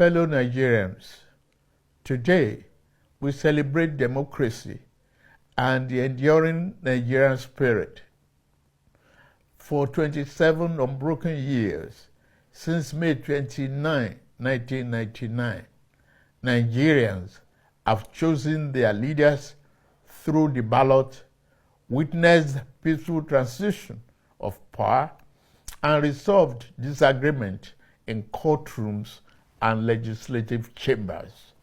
fellow Nigerians, today we celebrate democracy and the enduring Nigerian spirit. For 27 unbroken years, since May 29, 1999, Nigerians have chosen their leaders through the ballot, witnessed peaceful transition of power, and resolved disagreement in courtrooms and legislative chambers,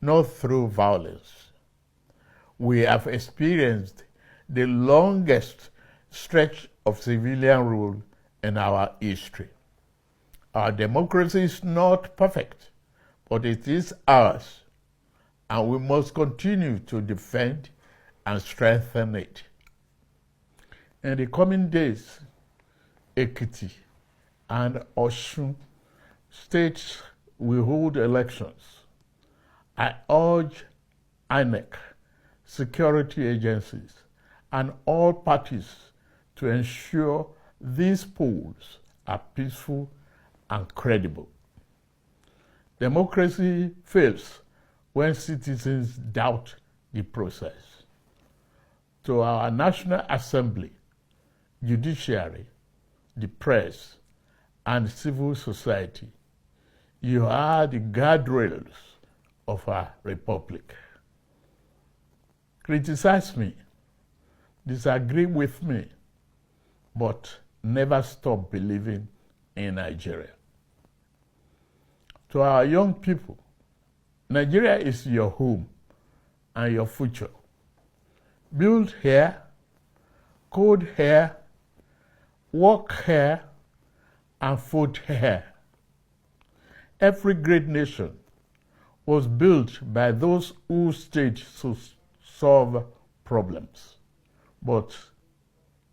not through violence. We have experienced the longest stretch of civilian rule in our history. Our democracy is not perfect, but it is ours, and we must continue to defend and strengthen it. In the coming days, Ekiti and Osun states will hold elections. I urge INEC, security agencies, and all parties to ensure these polls are peaceful and credible. Democracy fails when citizens doubt the process. To our National Assembly, judiciary, the press, and civil society, you are the guardrails of our republic. Criticize me, disagree with me, but never stop believing in Nigeria. To our young people, Nigeria is your home and your future. Build here, code here, work here, and vote here. Every great nation was built by those who stayed to solve problems, but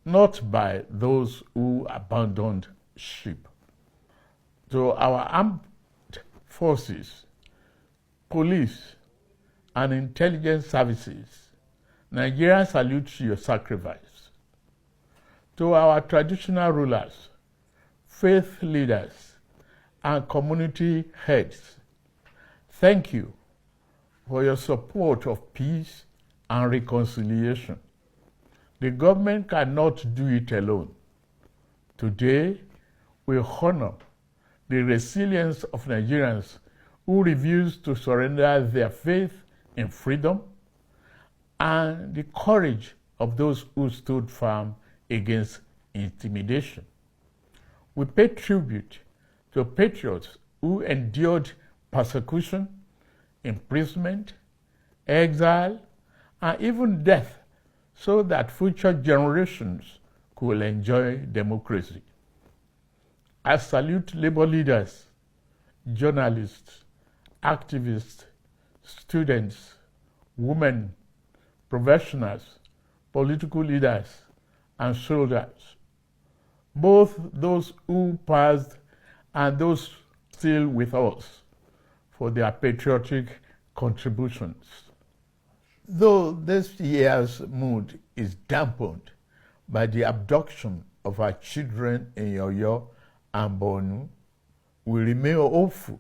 not by those who abandoned ship. To our armed forces, police, and intelligence services, Nigeria salutes your sacrifice. To our traditional rulers, faith leaders, and community heads, thank you for your support of peace and reconciliation. The government cannot do it alone. Today, we honor the resilience of Nigerians who refuse to surrender their faith in freedom and the courage of those who stood firm against intimidation. We pay tribute to patriots who endured persecution, imprisonment, exile, and even death so that future generations could enjoy democracy. I salute labor leaders, journalists, activists, students, women, professionals, political leaders, and soldiers, both those who passed and those still with us, for their patriotic contributions. Though this year's mood is dampened by the abduction of our children in Yoyo and Borno, we remain hopeful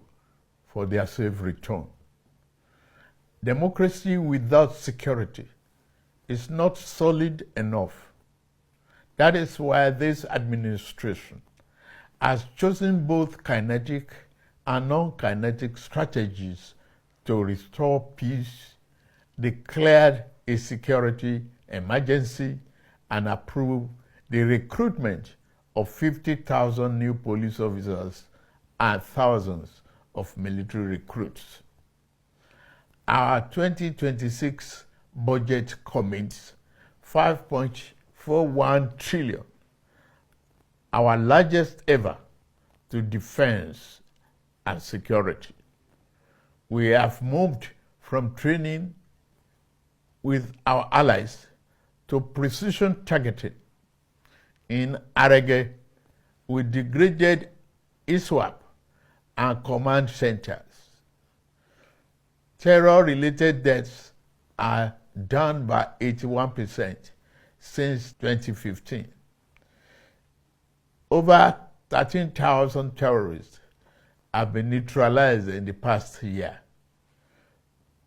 for their safe return. Democracy without security is not solid enough. That is why this administration has chosen both kinetic and non-kinetic strategies to restore peace, declared a security emergency, and approved the recruitment of 50,000 new police officers and thousands of military recruits. Our 2026 budget commits 5.41 trillion, our largest ever, to defense and security. We have moved from training with our allies to precision targeting. In Arege, we degraded ISWAP and command centers. Terror-related deaths are down by 81% since 2015. Over 13,000 terrorists have been neutralized in the past year.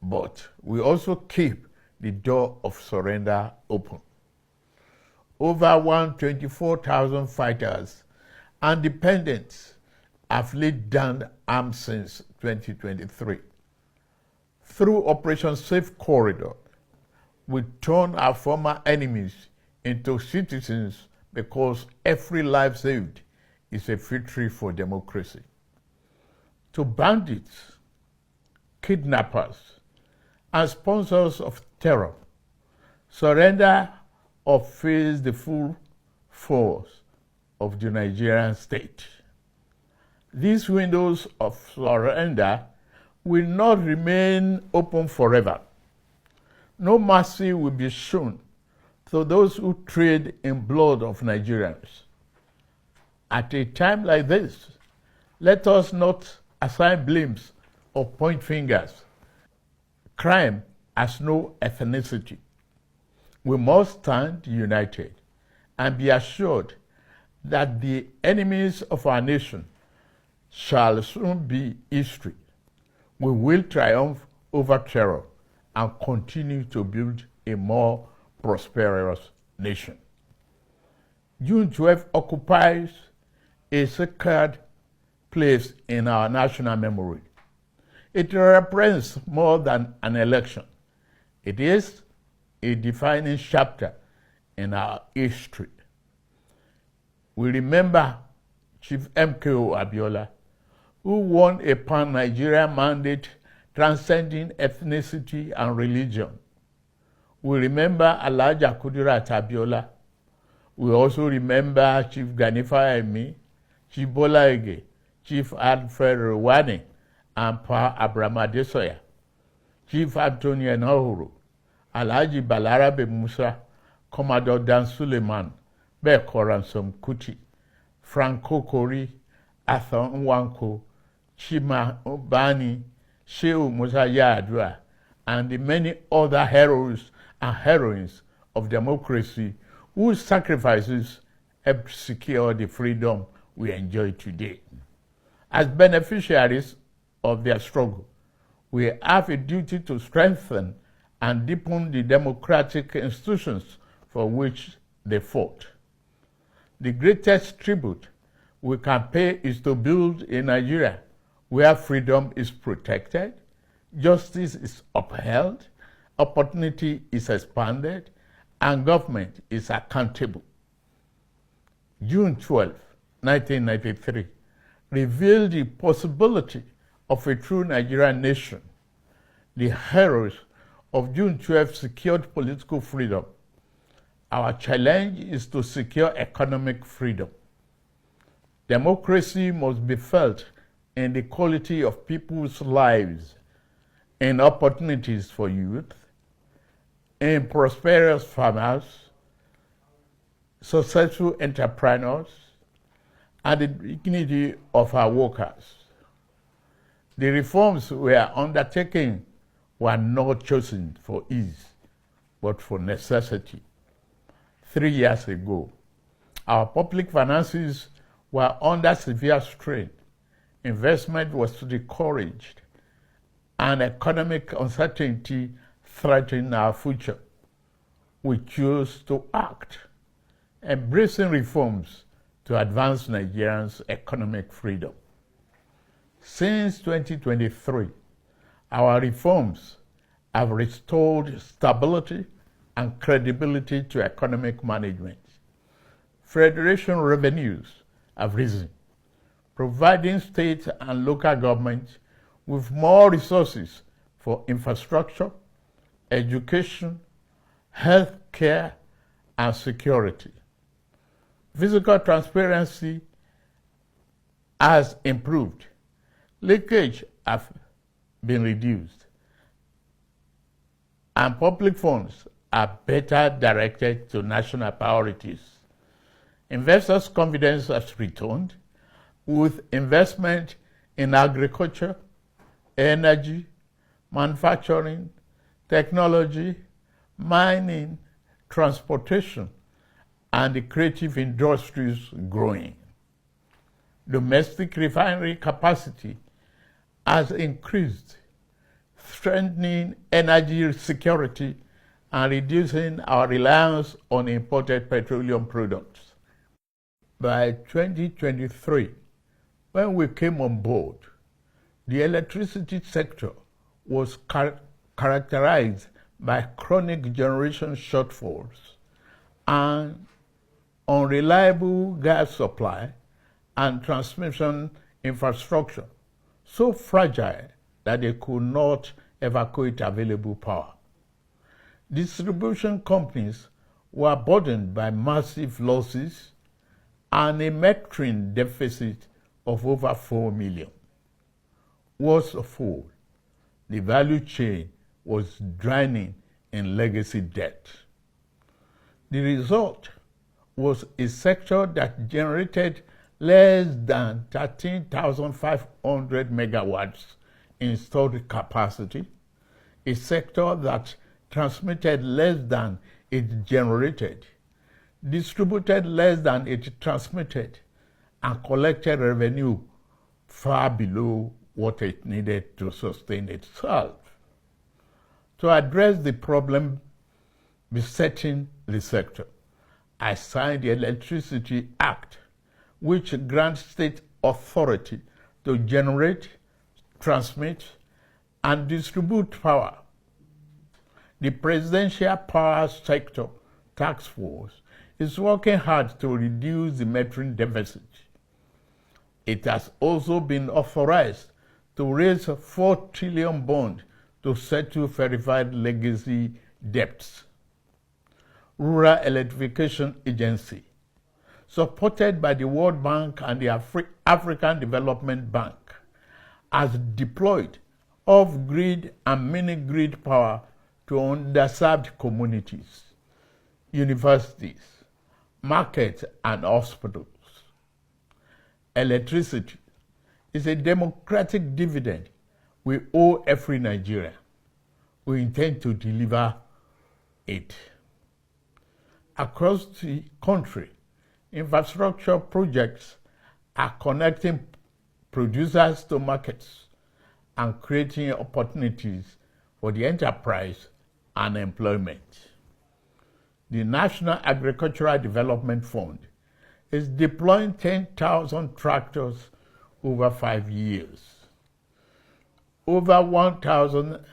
But we also keep the door of surrender open. Over 124,000 fighters and dependents have laid down arms since 2023. Through Operation Safe Corridor, we turn our former enemies into citizens because every life saved is a victory for democracy. To bandits, kidnappers, and sponsors of terror, surrender or face the full force of the Nigerian state. These windows of surrender will not remain open forever. No mercy will be shown to those who trade in blood of Nigerians. At a time like this, let us not assign blames or point fingers. Crime has no ethnicity. We must stand united and be assured that the enemies of our nation shall soon be history. We will triumph over terror and continue to build a more prosperous nation. June 12 occupies a sacred place in our national memory. It represents more than an election. It is a defining chapter in our history. We remember Chief MKO Abiola, who won a pan-Nigerian mandate transcending ethnicity and religion. We remember Alhaja Kudirat Abiola. We also remember Chief Ganifa Emi, Chief Bola Ige, Chief Alfred Rwani, and Pa Abraham Adesoya, Chief Anthony Enahoro, Alhaji Balarabe Musa, Commodore Dan Suleiman, Beko Ransom Kuti, Franco Kori, Arthur Nwanko, Chima Obani, Shehu Musa Yar'Adua, and the many other heroes and heroines of democracy whose sacrifices helped secure the freedom we enjoy today. As beneficiaries of their struggle, we have a duty to strengthen and deepen the democratic institutions for which they fought. The greatest tribute we can pay is to build a Nigeria where freedom is protected, justice is upheld, opportunity is expanded, and government is accountable. June 12, 1993, revealed the possibility of a true Nigerian nation. The heroes of June 12 secured political freedom. Our challenge is to secure economic freedom. Democracy must be felt in the quality of people's lives, in opportunities for youth, in prosperous farmers, successful entrepreneurs, and the dignity of our workers. The reforms we are undertaking were not chosen for ease, but for necessity. 3 years ago, our public finances were under severe strain. Investment was discouraged, and economic uncertainty threatened our future. We chose to act, embracing reforms to advance Nigerians' economic freedom. Since 2023, our reforms have restored stability and credibility to economic management. Federation revenues have risen, providing state and local governments with more resources for infrastructure, education, health care, and security. Fiscal transparency has improved. Leakage has been reduced, and public funds are better directed to national priorities. Investors' confidence has returned with investment in agriculture, energy, manufacturing, technology, mining, transportation, and the creative industries growing. Domestic refinery capacity has increased, strengthening energy security and reducing our reliance on imported petroleum products. By 2023, when we came on board, the electricity sector was characterized by chronic generation shortfalls and unreliable gas supply and transmission infrastructure, so fragile that they could not evacuate available power. Distribution companies were burdened by massive losses and a metering deficit of over 4 million. Worst of all, the value chain was drowning in legacy debt. The result was a sector that generated less than 13,500 megawatts installed capacity, a sector that transmitted less than it generated, distributed less than it transmitted, and collected revenue far below what it needed to sustain itself. To address the problem besetting the sector, I signed the Electricity Act, which grants state authority to generate, transmit, and distribute power. The Presidential Power Sector Task Force is working hard to reduce the metering deficit. It has also been authorized to raise 4 trillion bond to settle verified legacy debts. Rural Electrification Agency, supported by the World Bank and the African Development Bank, has deployed off-grid and mini-grid power to underserved communities, universities, markets, and hospitals. Electricity is a democratic dividend we owe every Nigerian. We intend to deliver it. Across the country, infrastructure projects are connecting producers to markets and creating opportunities for the enterprise and employment. The National Agricultural Development Fund is deploying 10,000 tractors over 5 years. Over 1,000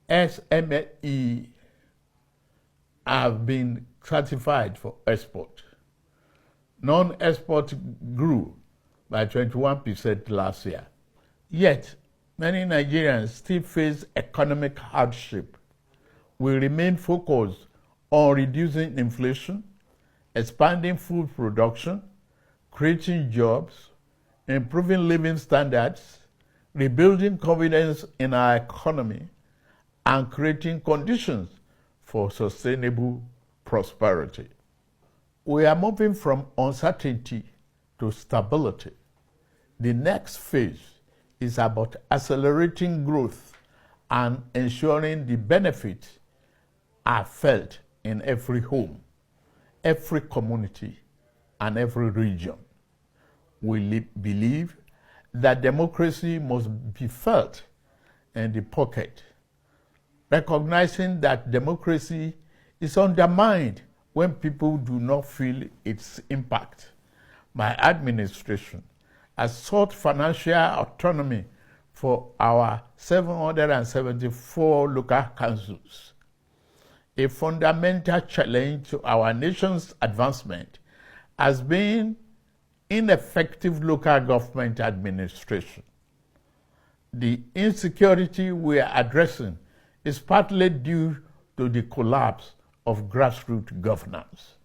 SME have been certified for export. Non-export grew by 21% last year. Yet, many Nigerians still face economic hardship. We remain focused on reducing inflation, expanding food production, creating jobs, improving living standards, rebuilding confidence in our economy, and creating conditions for sustainable prosperity. We are moving from uncertainty to stability. The next phase is about accelerating growth and ensuring the benefits are felt in every home, every community, and every region. We believe that democracy must be felt in the pocket, recognizing that democracy is undermined when people do not feel its impact. My administration has sought financial autonomy for our 774 local councils. A fundamental challenge to our nation's advancement has been ineffective local government administration. The insecurity we are addressing is partly due to the collapse of grassroots governance.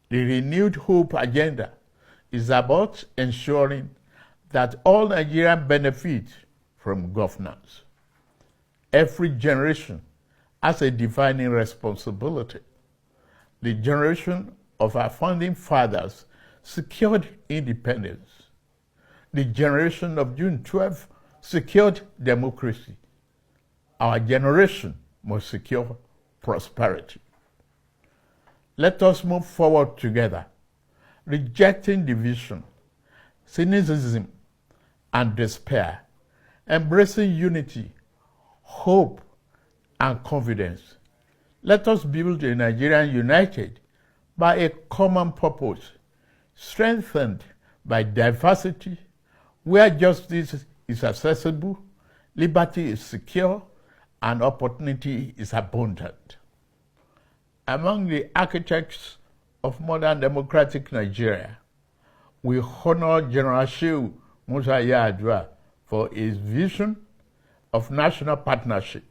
The renewed hope agenda is about ensuring that all Nigerians benefit from governance. Every generation has a defining responsibility. The generation of our founding fathers secured independence. The generation of June 12 secured democracy. Our generation must secure prosperity. Let us move forward together, rejecting division, cynicism, and despair, embracing unity, hope, and confidence. Let us build a Nigeria united by a common purpose, strengthened by diversity, where justice is accessible, liberty is secure, and opportunity is abundant. Among the architects of modern democratic Nigeria, we honor General Shehu Musa Yar'Adua for his vision of national partnership.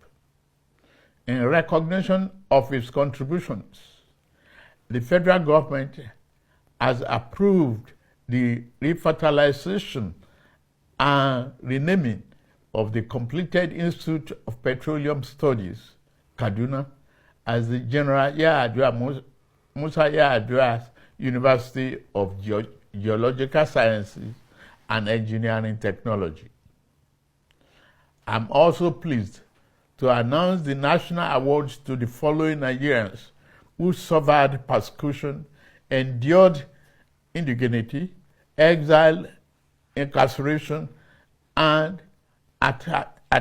In recognition of his contributions, the federal government has approved the refertilization and renaming of the completed Institute of Petroleum Studies, Kaduna, as the General Musa Yar'Adua University of Geological Sciences and Engineering Technology. I'm also pleased to announce the national awards to the following Nigerians who suffered persecution, endured indignity, exile, incarceration, and at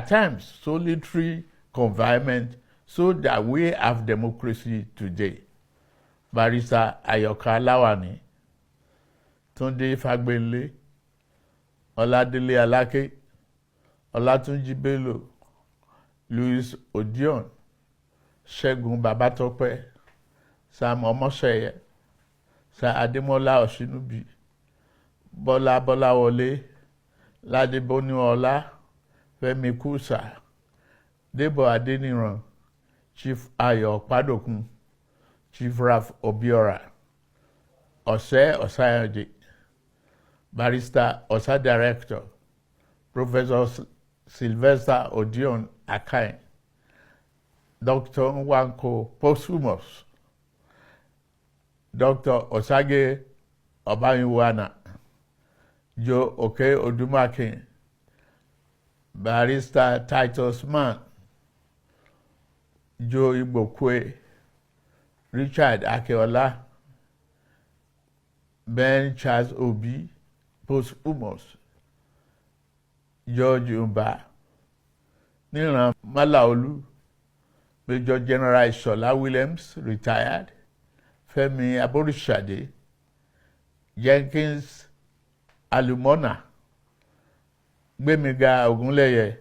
times solitary confinement, so that we have democracy today. Barrister Ayoka Lawani, Tunde Fagbele, Oladele Alake, Olatunji Bello, Louis Odion, Segun Babatope, Sam Omoseye, Sir Ademola Oshinubi, Bola Bolawole, Ladeboni Ola, Femi Kusa, Debo Adeniran, Chief Ayo Padokun, Chief Raf Obiora, Ose Osayode, Barrister Osa Director, Professor Sylvester Odion Akai, Dr. Nwanko Posthumous, Dr. Osage Obayinwana, Joe Oke Odumake, Barrister Titus Mann, Joe Igbokwe, Richard Akeola, Ben Charles Obi, Posthumous, George Umba, Niran Malaolu, Major General Shola Williams, retired, Femi Aborishade, Jenkins Alumona, Gbemiga Ogunleye,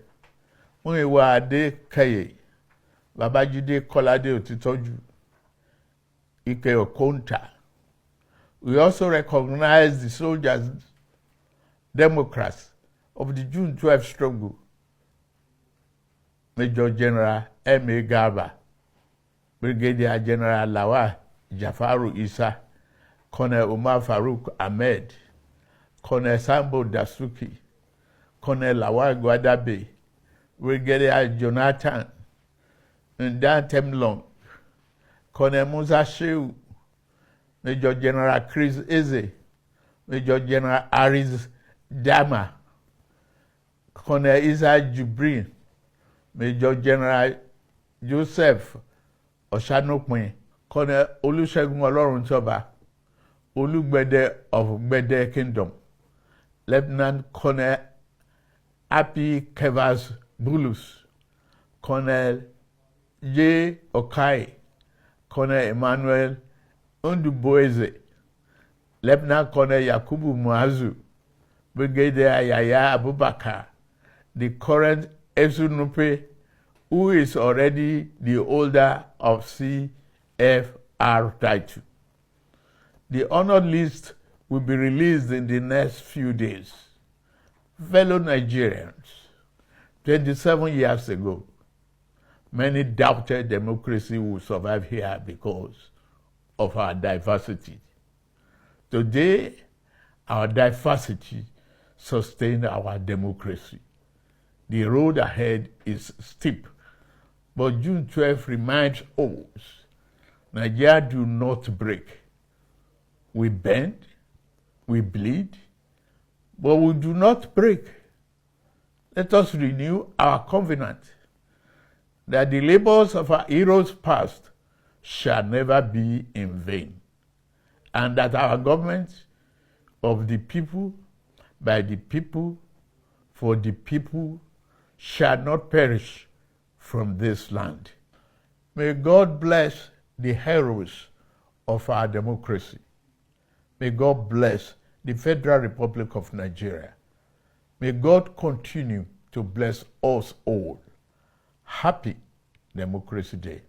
Muyiwa Adekaye, Babajide Kolade Otitoju, Ike Okonta. We also recognize the soldiers, Democrats of the June 12 struggle, Major General M.A. Garba, Brigadier General Lawal Jafaru Isa, Colonel Umar Farouk Ahmed, Colonel Sambo Dasuki, Colonel Lawal Gwadabe, Brigadier Jonathan Ndan Temlong, Colonel Musa Shehu, Major General Chris Eze, Major General Aris Dama, Colonel Isa Jibrin, Major General Joseph Oshanopin, Colonel Olusegun Oloruntoba, Olugbede of Gbede Kingdom, Lieutenant Colonel Happy Kevas Bulus, Colonel J. Okai, Colonel Emmanuel Unduboeze, Lieutenant Colonel Yakubu Muazu, Brigadier Yaya Abubakar, the current Esunupe, who is already the holder of CFR title. The honored list will be released in the next few days. Fellow Nigerians, 27 years ago, many doubted democracy would survive here because of our diversity. Today, our diversity sustains our democracy. The road ahead is steep, but June 12 reminds us, Nigeria do not break. We bend, we bleed, but we do not break. Let us renew our covenant that the labors of our heroes past shall never be in vain, and that our government of the people, by the people, for the people, shall not perish from this land. May God bless the heroes of our democracy. May God bless the Federal Republic of Nigeria. May God continue to bless us all. Happy Democracy Day.